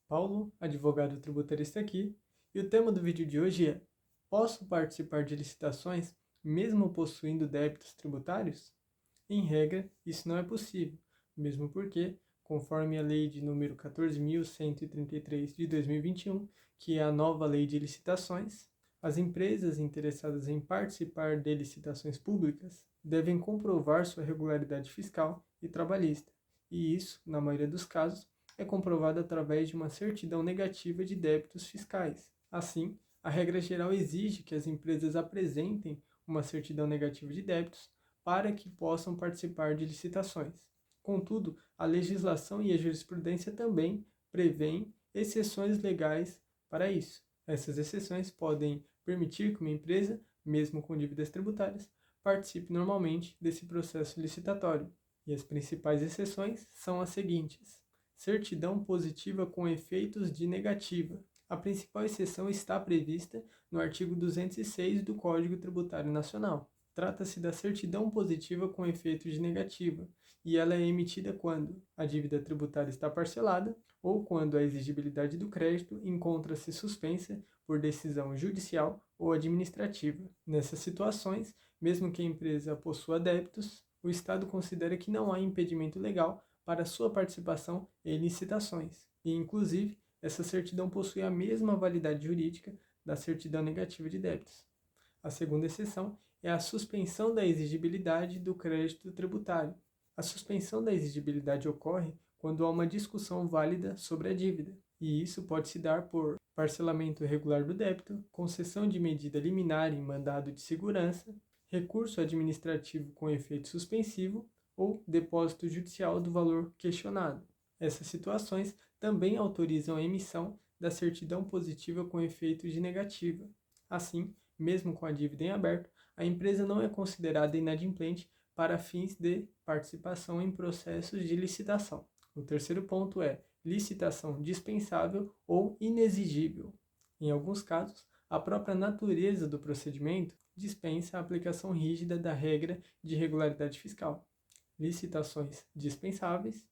Paulo, advogado tributarista aqui, e o tema do vídeo de hoje é: posso participar de licitações mesmo possuindo débitos tributários? Em regra, isso não é possível, mesmo porque, conforme a Lei de número 14.133 de 2021, que é a nova Lei de Licitações, as empresas interessadas em participar de licitações públicas devem comprovar sua regularidade fiscal e trabalhista, e isso, na maioria dos casos, é comprovado através de uma certidão negativa de débitos fiscais. Assim, a regra geral exige que as empresas apresentem uma certidão negativa de débitos para que possam participar de licitações. Contudo, a legislação e a jurisprudência também prevêem exceções legais para isso. Essas exceções podem permitir que uma empresa, mesmo com dívidas tributárias, participe normalmente desse processo licitatório. E as principais exceções são as seguintes: certidão positiva com efeitos de negativa. A principal exceção está prevista no artigo 206 do Código Tributário Nacional. Trata-se da certidão positiva com efeito de negativa, e ela é emitida quando a dívida tributária está parcelada ou quando a exigibilidade do crédito encontra-se suspensa por decisão judicial ou administrativa. Nessas situações, mesmo que a empresa possua débitos, o Estado considera que não há impedimento legal para sua participação em licitações, e inclusive essa certidão possui a mesma validade jurídica da certidão negativa de débitos. A segunda exceção é a suspensão da exigibilidade do crédito tributário. A suspensão da exigibilidade ocorre quando há uma discussão válida sobre a dívida, e isso pode se dar por parcelamento irregular do débito, concessão de medida liminar em mandado de segurança, recurso administrativo com efeito suspensivo ou depósito judicial do valor questionado. Essas situações também autorizam a emissão da certidão positiva com efeito de negativa. Assim, mesmo com a dívida em aberto, a empresa não é considerada inadimplente para fins de participação em processos de licitação. O terceiro ponto é licitação dispensável ou inexigível. Em alguns casos, a própria natureza do procedimento dispensa a aplicação rígida da regra de regularidade fiscal. Licitações dispensáveis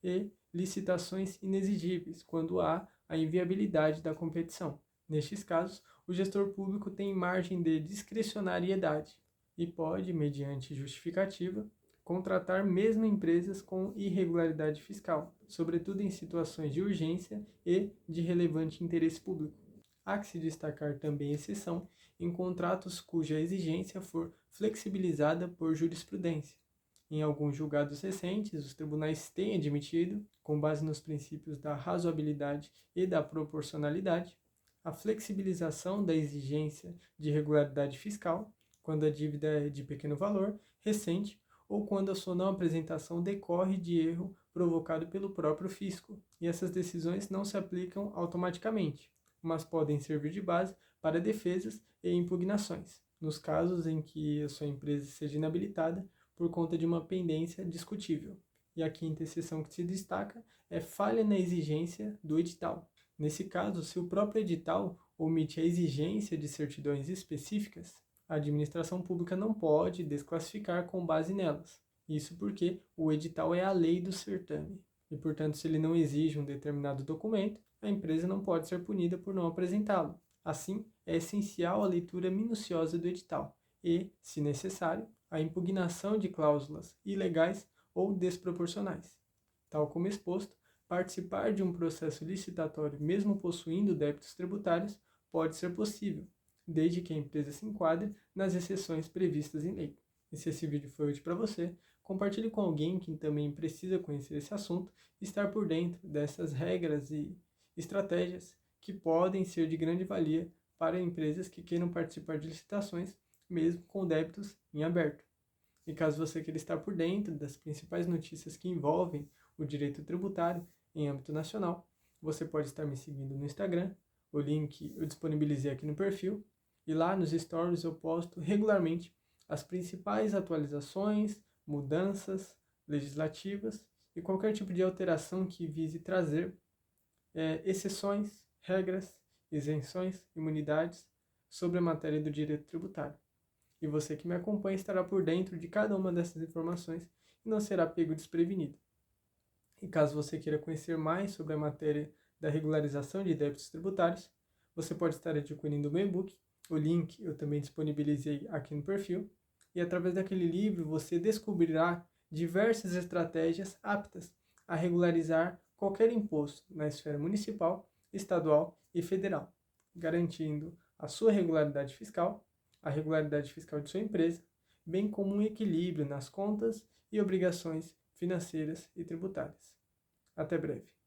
e licitações inexigíveis, quando há a inviabilidade da competição. Nestes casos, o gestor público tem margem de discricionariedade e pode, mediante justificativa, contratar mesmo empresas com irregularidade fiscal, sobretudo em situações de urgência e de relevante interesse público. Há que se destacar também exceção em contratos cuja exigência for flexibilizada por jurisprudência. Em alguns julgados recentes, os tribunais têm admitido, com base nos princípios da razoabilidade e da proporcionalidade, a flexibilização da exigência de regularidade fiscal, quando a dívida é de pequeno valor, recente, ou quando a sua não apresentação decorre de erro provocado pelo próprio fisco, e essas decisões não se aplicam automaticamente, mas podem servir de base para defesas e impugnações, nos casos em que a sua empresa seja inabilitada por conta de uma pendência discutível. E a quinta exceção que se destaca é falha na exigência do edital. Nesse caso, se o próprio edital omite a exigência de certidões específicas, a administração pública não pode desclassificar com base nelas. Isso porque o edital é a lei do certame. E, portanto, se ele não exige um determinado documento, a empresa não pode ser punida por não apresentá-lo. Assim, é essencial a leitura minuciosa do edital e, se necessário, a impugnação de cláusulas ilegais ou desproporcionais. Tal como exposto, participar de um processo licitatório, mesmo possuindo débitos tributários, pode ser possível, desde que a empresa se enquadre nas exceções previstas em lei. E se esse vídeo foi útil para você, compartilhe com alguém que também precisa conhecer esse assunto e estar por dentro dessas regras e estratégias que podem ser de grande valia para empresas que queiram participar de licitações, mesmo com débitos em aberto. E caso você queira estar por dentro das principais notícias que envolvem o direito tributário em âmbito nacional, você pode estar me seguindo no Instagram, o link eu disponibilizei aqui no perfil, e lá nos stories eu posto regularmente as principais atualizações, mudanças legislativas e qualquer tipo de alteração que vise trazer exceções, regras, isenções, imunidades sobre a matéria do direito tributário. E você que me acompanha estará por dentro de cada uma dessas informações e não será pego desprevenido. E caso você queira conhecer mais sobre a matéria da regularização de débitos tributários, você pode estar adquirindo o meu e-book. O link eu também disponibilizei aqui no perfil. E através daquele livro você descobrirá diversas estratégias aptas a regularizar qualquer imposto na esfera municipal, estadual e federal, garantindo a sua regularidade fiscal, a regularidade fiscal de sua empresa, bem como um equilíbrio nas contas e obrigações financeiras e tributárias. Até breve.